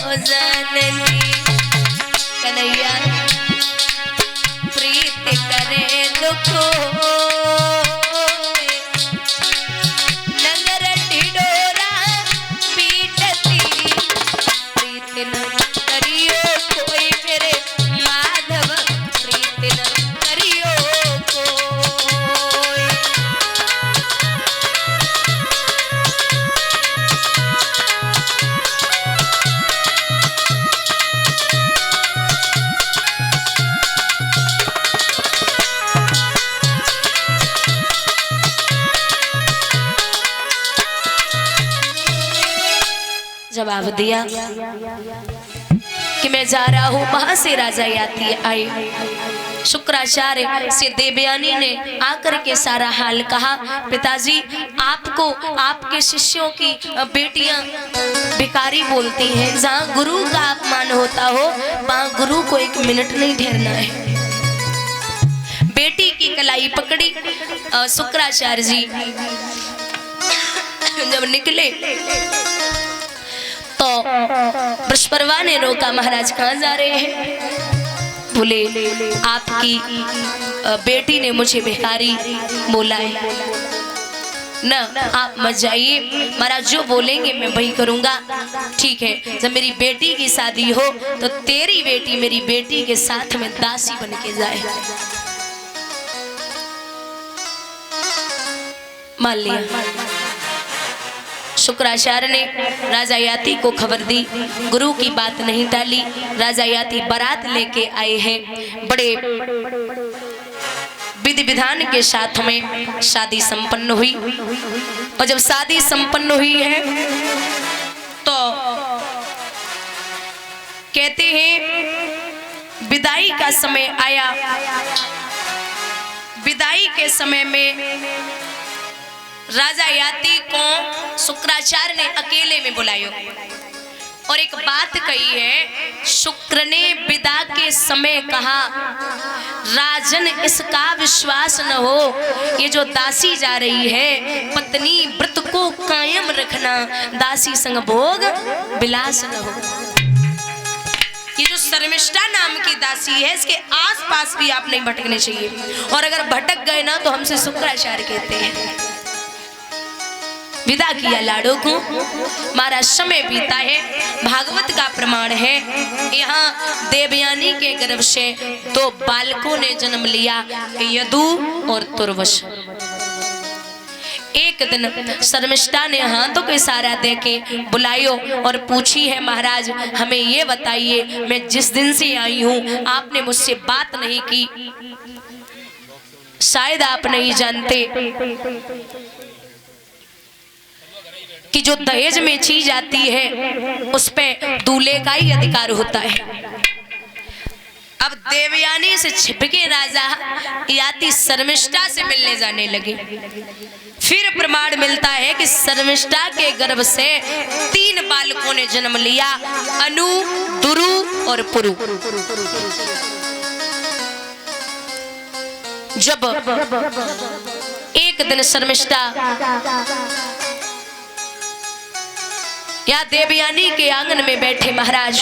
जाननी कन्हैया प्रीत करे दुखो नंगर ढिढोरा पीटती प्रीत न करियो कोई मेरे माधव प्रीत न करियो कोई। जवाब दिया कि मैं जा रहा हूं। वहां से राजा याति आए। शुक्राचार्य से देवयानी ने आकर के सारा हाल कहा। पिताजी आपको आपके शिष्यों की बेटियां भिखारी बोलती हैं। जहां गुरु का अपमान होता हो वहां गुरु को एक मिनट नहीं ठहरना है। बेटी की कलाई पकड़ी शुक्राचार्य जी जब निकले तो बृहस्पति ने रोका। महाराज कहाँ जा रहे हैं? बोले आपकी बेटी ने मुझे भिखारी बोला है न, आप मत जाइए। महाराज जो बोलेंगे मैं वही करूंगा। ठीक है, जब मेरी बेटी की शादी हो तो तेरी बेटी मेरी बेटी के साथ में दासी बन के जाए। मान लिया। शुक्राचार्य ने राजा याति को खबर दी। गुरु की बात नहीं टाली। राजा याति बारात लेके आए हैं। बड़े विधि विधान के साथ में शादी संपन्न हुई। और जब शादी संपन्न हुई है तो कहते हैं विदाई का समय आया। विदाई के समय में राजा याति को शुक्राचार्य ने अकेले में बुलाया और एक बात कही है। शुक्र ने विदा के समय कहा, राजन इसका विश्वास न हो, ये जो दासी जा रही है पत्नी व्रत को कायम रखना, दासी संग भोग विलास न हो। ये जो शर्मिष्ठा नाम की दासी है इसके आसपास भी आप नहीं भटकने चाहिए। और अगर भटक गए ना तो हमसे शुक्राचार्य कहते हैं। विदा किया लाडो को। महाराज समय बीता है। भागवत का प्रमाण है। यहाँ देवयानी के गर्भ से दो बालकों ने जन्म लिया, यदु और तुर्वश। एक दिन शर्मिष्ठा ने हाथों को इशारा देके बुलायो और पूछी है, महाराज हमें ये बताइए, मैं जिस दिन से आई हूँ आपने मुझसे बात नहीं की। शायद आप नहीं जानते कि जो दहेज में चीज आती है उस पे दूल्हे का ही अधिकार होता है। अब देवयानी से छिपके राजा याति शर्मिष्ठा से मिलने जाने लगे। फिर प्रमाण मिलता है कि शर्मिष्ठा के गर्भ से 3 बालकों ने जन्म लिया, अनु, दुरु और पुरु। जब एक दिन शर्मिष्ठा या देवयानी के आंगन में बैठे। महाराज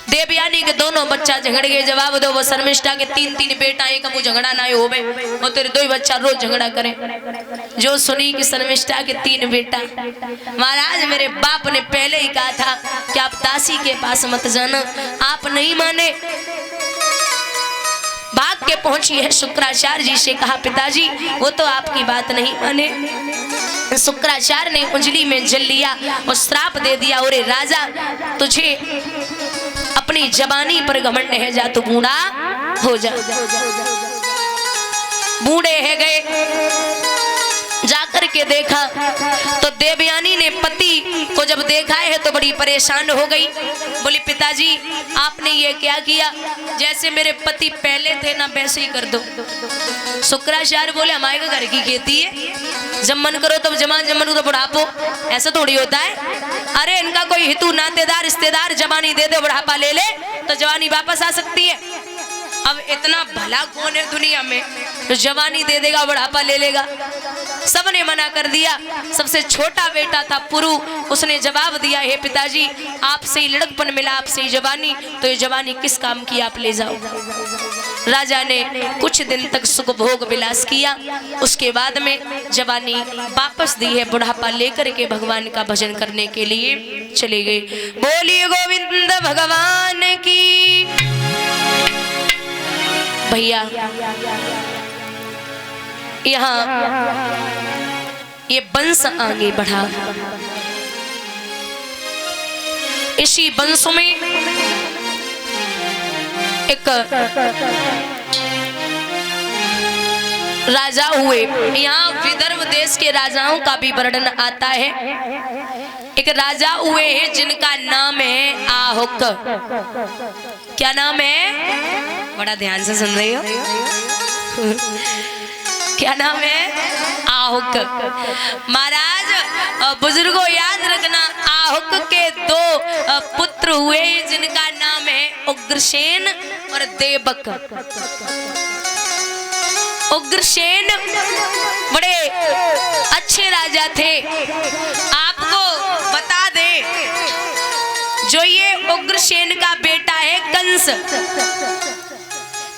देवयानी के दोनों बच्चा झगड़ गए। जवाब दो। वो शर्मिष्ठा के 3 बेटा एक मुँह झगड़ा ना हो और तेरे 2 बच्चा रोज झगड़ा करे। जो सुनी कि शर्मिष्ठा के 3 बेटा। महाराज मेरे बाप ने पहले ही कहा था कि आप दासी के पास मत जाना, आप नहीं माने। भाग के पहुंची है शुक्राचार्य जी से कहा, पिताजी वो तो आपकी बात नहीं माने। शुक्राचार्य ने उंगली में जल लिया और श्राप दे दिया, ओरे राजा तुझे अपनी जवानी पर घमंड है, जा तू बूढ़ा हो जा। बूढ़े है गए। जाकर के देखा तो देवयानी ने पति को जब देखा है तो बड़ी परेशान हो गई। बोली पिताजी आपने ये क्या किया, जैसे मेरे पति पहले थे ना वैसे ही कर दो। शुक्राचार्य बोले हमारे घर की खेती है, जब मन करो तब जमा, जब मन करो बुढ़ापो, ऐसा थोड़ी होता है। अरे इनका कोई हितू नातेदार रिश्तेदार जवानी दे दे, बुढ़ापा ले ले तो जवानी वापस आ सकती है। अब इतना भला कौन है दुनिया में जो जवानी दे देगा, बुढ़ापा ले लेगा। सबने मना कर दिया। सबसे छोटा बेटा था पुरु, उसने जवाब दिया, हे पिताजी आपसे ही लड़कपन मिला, आपसे ही जवानी, तो ये जवानी किस काम की, आप ले जाओ। राजा ने कुछ दिन तक सुख भोग विलास किया, उसके बाद में जवानी वापस दी है, बुढ़ापा लेकर के भगवान का भजन करने के लिए चले गए। बोलिए गोविंद भगवान की। भैया यहाँ ये वंश आगे बढ़ा। इसी वंश में एक राजा हुए। यहाँ विदर्भ देश के राजाओं का भी वर्णन आता है। एक राजा हुए हैं जिनका नाम है आहुक। क्या नाम है? बड़ा ध्यान से सुन रही हो। क्या नाम है? आहुक। महाराज बुजुर्गों याद रखना, आहुक के दो पुत्र हुए जिनका नाम है उग्रसेन और देवक। उग्रसेन बड़े अच्छे राजा थे। आपको बता दे, जो ये उग्रसेन का बेटा है कंस,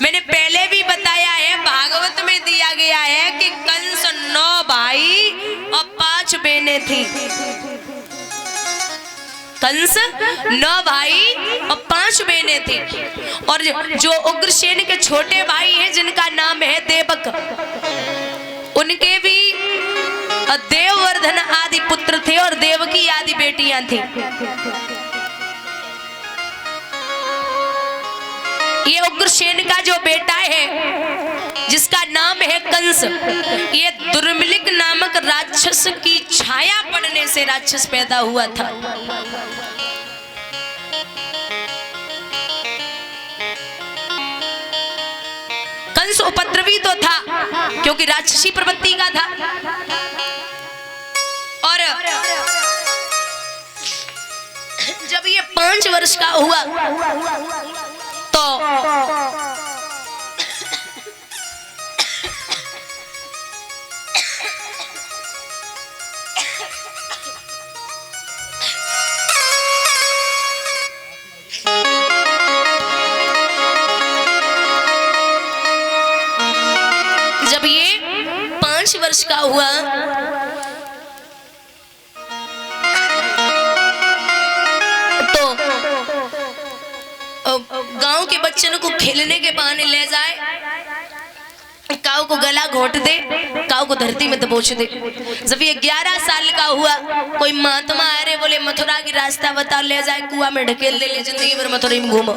मैंने पहले भी बताया है, भागवत में दिया गया है कि कंस 9 भाई और 5 बहनें थी। कंस 9 भाई और 5 बहनें थी। और जो उग्रसेन के छोटे भाई हैं जिनका नाम है देवक, उनके भी देववर्धन आदि पुत्र थे और देवकी आदि बेटियां थी। ये उग्रसेन का जो बेटा है जिसका नाम है कंस, ये दुर्मिलिक नामक राक्षस की छाया पड़ने से राक्षस पैदा हुआ था। कंस उपद्रवी तो था क्योंकि राक्षसी प्रवृत्ति का था। और जब ये 5 वर्ष का हुआ तो जब ये 5 वर्ष का हुआ तो गांव के बच्चों को खेलने के बहाने ले जाए, काऊ को गला घोट दे, काऊ को धरती में दबोच दे। जब ये 11 साल का हुआ, कोई महात्मा आ रहे, बोले मथुरा की रास्ता बता, ले जाए कुआं में ढकेल दे, ले जिंदगी भर मथुरा में घूमो।